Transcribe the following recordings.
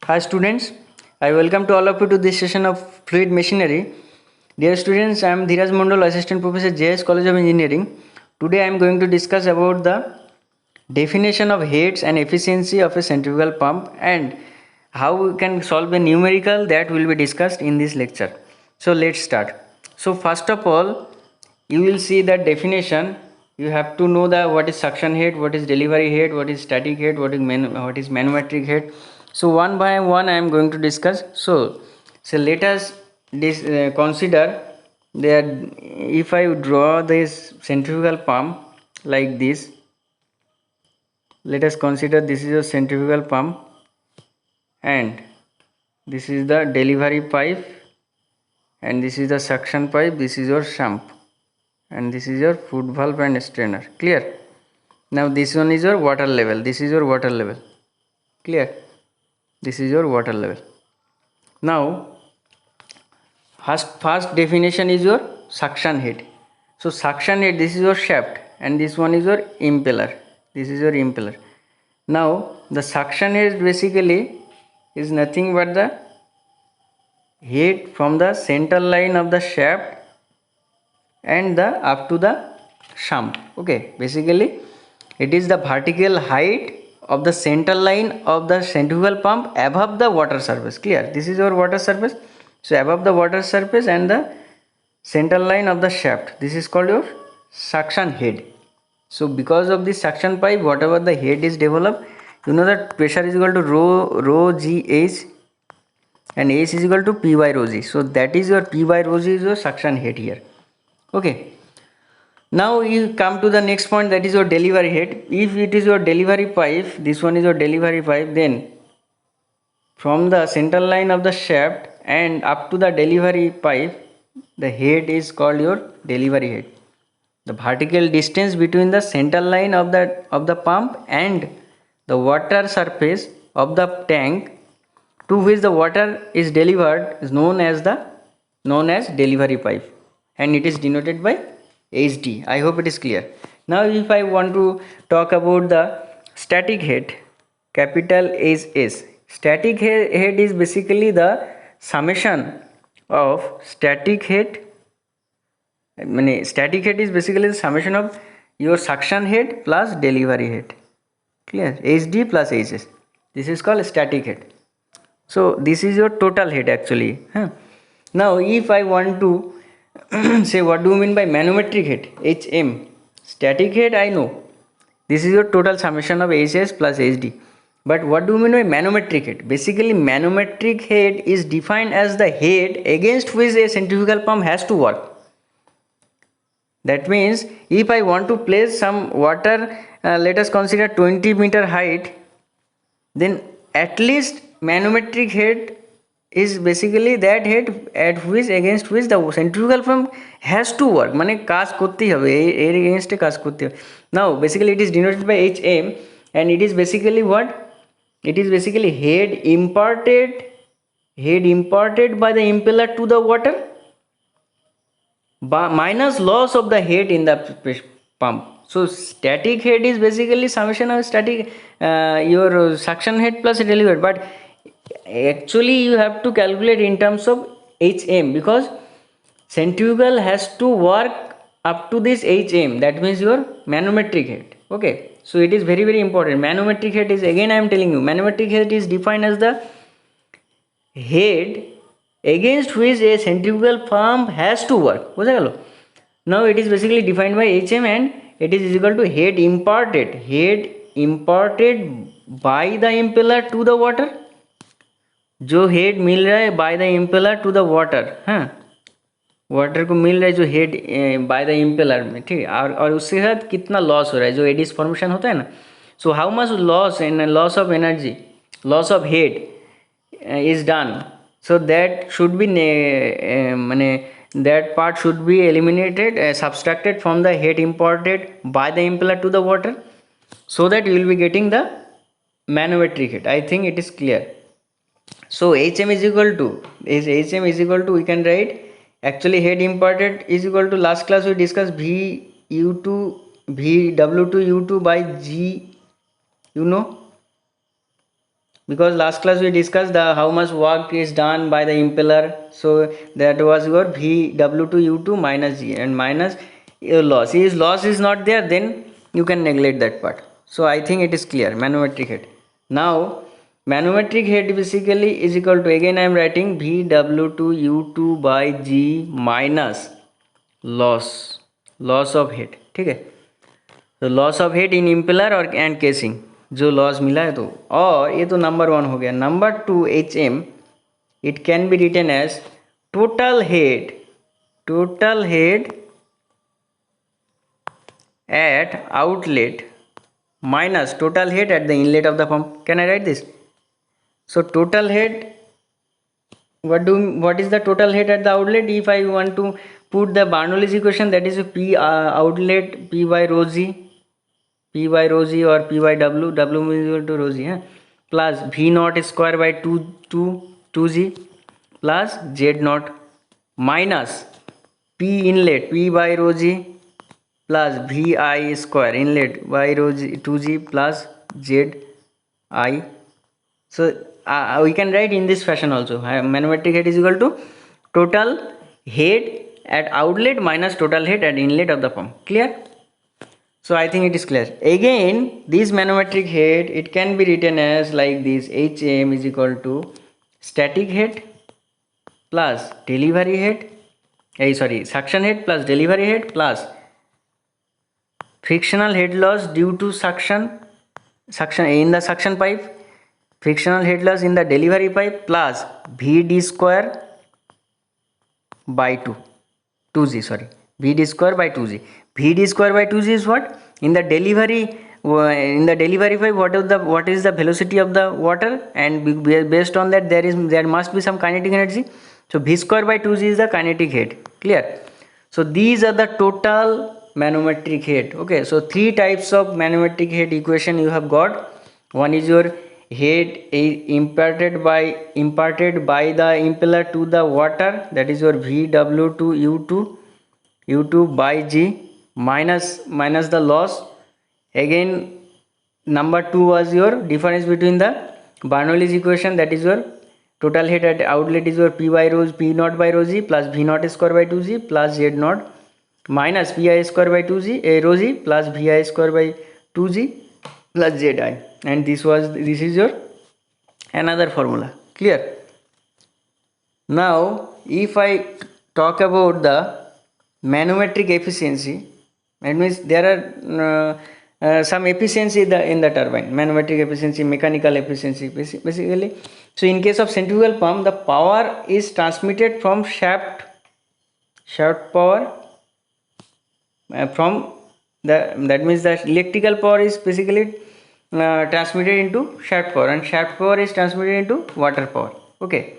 Hi students, I welcome to all of you to this session of Fluid Machinery. Dear students, I am Dheeraj Mondal, Assistant Professor, JS College of Engineering. Today I am going to discuss about the definition of heads and efficiency of a centrifugal pump and how we can solve a numerical that will be discussed in this lecture. So let's start. So first of all, you will see that definition. You have to know the what is suction head, what is delivery head, what is static head, what is manometric head. So one by one I am going to discuss. So let us consider that if I draw this centrifugal pump like this, let us consider this is a centrifugal pump and this is the delivery pipe and this is the suction pipe, this is your sump and this is your foot valve and strainer. Clear? Now this one is your water level, this is your water level. Clear? This is your water level. Now first definition is your suction head. So suction head, this is your shaft and this one is your impeller, this is your impeller. Now the suction head basically is nothing but the head from the central line of the shaft and the up to the sump. Okay, basically it is the vertical height of the central line of the centrifugal pump above the water surface. Clear? This is your water surface. So above the water surface and the central line of the shaft, this is called your suction head. So because of this suction pipe, whatever the head is developed, you know that pressure is equal to rho gh and h is equal to p by rho g. So that is your p by rho g is your suction head here. Okay. Now you come to the next point, that is your delivery head. If it is your delivery pipe, this one is your delivery pipe, then from the central line of the shaft and up to the delivery pipe, the head is called your delivery head. The vertical distance between the central line of the pump and the water surface of the tank to which the water is delivered is known as delivery pipe, and it is denoted by HD. I hope it is clear. Now if I want to talk about the static head, capital SS. Static head is basically the summation of static head. Static head is basically the summation of your suction head plus delivery head. Clear? HD plus HS. This is called static head. So this is your total head actually. Now if I want to say what do you mean by manometric head, HM. Static head I know, this is your total summation of HS plus HD. But what do you mean by manometric head? Basically manometric head is defined as the head against which a centrifugal pump has to work. That means if I want to place some water, let us consider 20-meter height, then at least manometric head is basically that head at which against which the centrifugal pump has to work, মানে কাজ করতেই হবে, এর এগেইনস্টে কাজ করতে হবে. Now basically it is denoted by HM and it is basically what? It is basically head imparted by the impeller to the water minus loss of the head in the pump. So static head is basically summation of static your suction head plus delivery, but actually you have to calculate in terms of HM because centrifugal has to work up to this HM, that means your manometric head. Okay, so it is very important. Manometric head is, again I am telling you, manometric head is defined as the head against which a centrifugal pump has to work. বুঝা গেল? Now it is basically defined by HM and it is equal to head imparted by the impeller to the water. जो head मिल रहा है by the impeller to the water, हाँ water को मिल रहा है जो हेड बाय द इम्पेलर में, ठीक है. और उसके साथ कितना लॉस हो रहा है, जो एडिस फॉर्मेशन होता है ना. So how much loss of energy, loss of head is done, so that should be that part should be eliminated, subtracted from the head imported by the impeller to the water, so that you will be getting the manometric head. I think it is clear. So HM is equal to we can write actually head imparted is equal to, last class we discussed VW2 U2 by G, you know because last class we discussed the how much work is done by the impeller. So that was your VW2 U2 minus G and minus your loss. If loss is not there, then you can neglect that part. So I think it is clear. Manometric head. Now manometric head basically is equal to, again I am writing VW2 U2 by G minus loss of head. ठीक है, तो loss of head in impeller और and casing जो loss मिला है, तो और ये तो नंबर 1 हो गया. Number 2 HM, it can be written as total head at outlet minus total head at the inlet of the pump. Can I write this? So total head, what is the total head at the outlet? If I want to put the Bernoulli's equation, that is P outlet P by rho G or P by W is equal to rho G, plus V naught square by 2G plus Z naught minus P inlet P by rho G plus VI square inlet by rho G 2G plus ZI. So we can write in this fashion also. Manometric head is equal to total head at outlet minus total head at inlet of the pump. Clear? So I think it is clear. Again, this manometric head, it can be written as like this: HM is equal to static head plus delivery head, suction head plus delivery head plus frictional head loss due to suction in the suction pipe, frictional head loss in the delivery pipe plus VD square by 2G, VD square by 2G. VD square by 2G is what? In the delivery pipe, what is the velocity of the water, and based on that there must be some kinetic energy. So V square by 2G is the kinetic head. Clear? So these are the total manometric head. Okay, so 3 types of manometric head equation you have got. One is your head imparted by the impeller to the water, that is your VW2 U2 by G minus the loss. Again, number 2 was your difference between the Bernoulli's equation, that is your total head at outlet is your P naught by rho G plus V naught square by 2G plus Z naught minus Pi square by 2G rho G plus Vi square by 2G plus Zi, and this is your another formula. Clear? Now if I talk about the manometric efficiency, that means there are some efficiency in the turbine, manometric efficiency, mechanical efficiency basically. So in case of centrifugal pump, the power is transmitted from shaft power from the, that means the electrical power is basically transmitted into shaft power, and shaft power is transmitted into water power. Okay,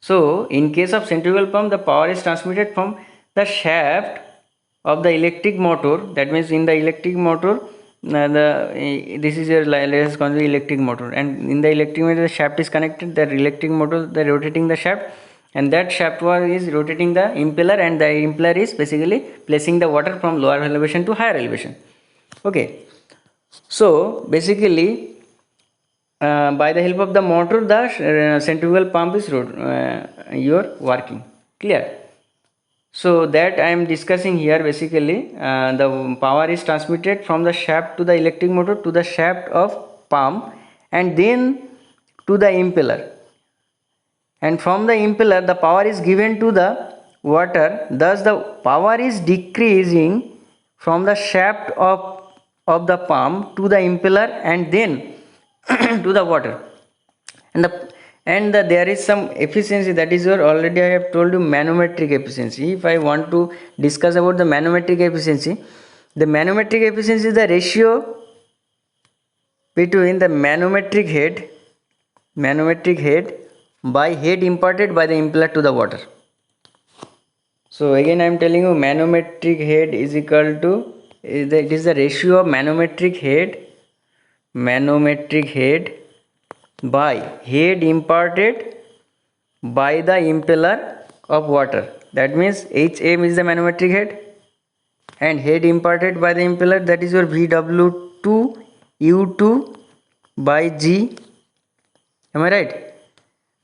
so in case of centrifugal pump, the power is transmitted from the shaft of the electric motor, that means in the electric motor this is your, let us consider electric motor, and in the electric motor the shaft is connected, the electric motor the rotating the shaft, and that shaft power is rotating the impeller, and the impeller is basically placing the water from lower elevation to higher elevation. Okay, so basically by the help of the motor, the centrifugal pump is your working. Clear? So that I am discussing here, basically the power is transmitted from the shaft to the electric motor to the shaft of pump and then to the impeller, and from the impeller the power is given to the water, thus the power is decreasing from the shaft of the pump to the impeller and then to the water, and there is some efficiency, that is your, already I have told you, manometric efficiency. If I want to discuss about the manometric efficiency, the manometric efficiency is the ratio between the manometric head by head imparted by the impeller to the water. So again I am telling you, manometric head is equal to, it is the ratio of manometric head by head imparted by the impeller of water. That means HM is the manometric head, and head imparted by the impeller, that is your VW2 U2 by G Am I right?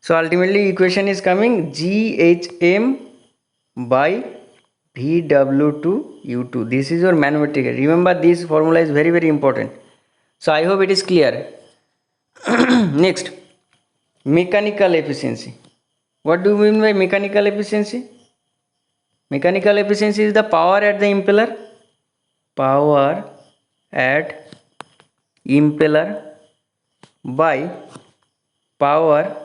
So ultimately equation is coming GHM by VW2U2. This is your manometric. Remember, this formula is very important. So I hope it is clear. Next, mechanical efficiency. What do we mean by mechanical efficiency? Mechanical efficiency is the power at the impeller. Power at impeller by power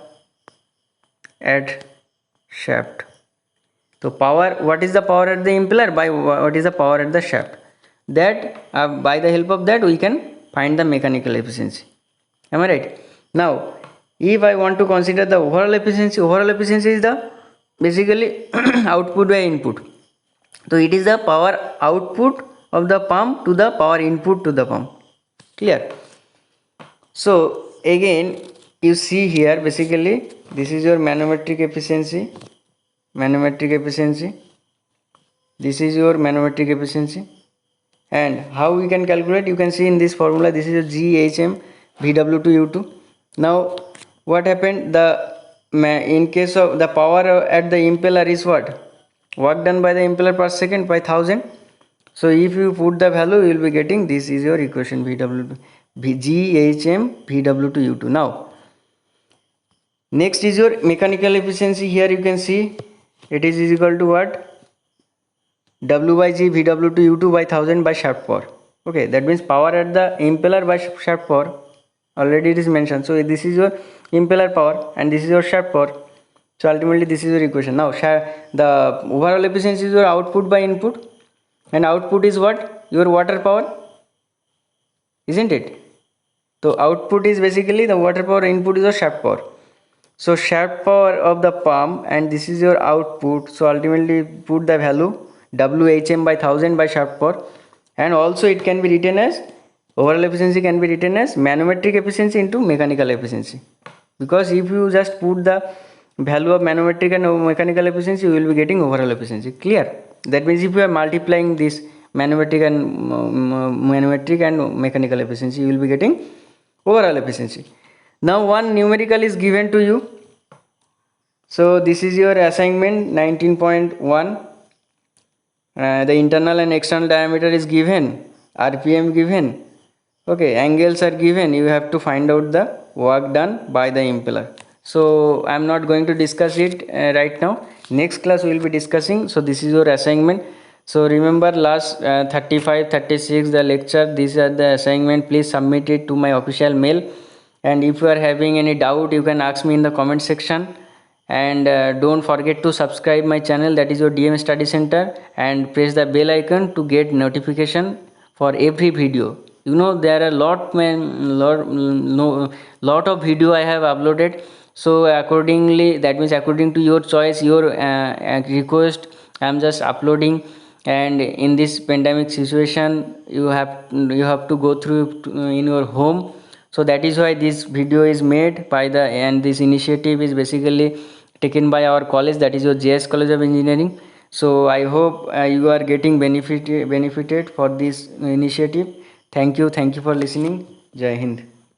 at shaft. So power, what is the power at the impeller by what is the power at the shaft? That by the help of that we can find the mechanical efficiency. Am I right? Now, if I want to consider the overall efficiency is the basically output by input. So it is the power output of the pump to the power input to the pump. Clear? So again, you see here basically this is your manometric efficiency. This is your manometric efficiency. And how we can calculate? You can see in this formula, this is your GHM VW2U2. Now what happened? In case of the power at the impeller is what? Work done by the impeller per second by 1000. So if you put the value, you will be getting, this is your equation GHM VW2U2. Now next is your mechanical efficiency. Here you can see it is equal to what? W by G VW2U2 by 1000 by shaft power. Okay, that means power at the impeller by shaft power. Already it is mentioned. So this is your impeller power and this is your shaft power. So ultimately this is your equation. Now the overall efficiency is your output by input, and output is what? Your water power, isn't it? So output is basically the water power, input is your shaft power. So shaft power of the pump and this is your output. So ultimately put the value WHM by 1000 by shaft power, and also it can be written as overall efficiency can be written as manometric efficiency into mechanical efficiency, because if you just put the value of manometric and mechanical efficiency, you will be getting overall efficiency. Clear? That means if you are multiplying this manometric and mechanical efficiency, you will be getting overall efficiency. Now one numerical is given to you. So this is your assignment 19.1. The internal and external diameter is given, RPM given, okay, angles are given. You have to find out the work done by the impeller. So I am not going to discuss it right now. Next class we will be discussing. So this is your assignment. So remember last 35, 36 the lecture, these are the assignment. Please submit it to my official mail, and if you are having any doubt you can ask me in the comment section. And don't forget to subscribe my channel, that is your DM Study Center, and press the bell icon to get notification for every video. You know there are lot of video I have uploaded. So accordingly, that means according to your choice, your request, I am just uploading. And in this pandemic situation, you have to go through in your home. So that is why this video is made by and this initiative is basically taken by our college, that is your JS College of Engineering. So I hope you are getting benefited for this initiative. Thank you for listening. Jai Hind.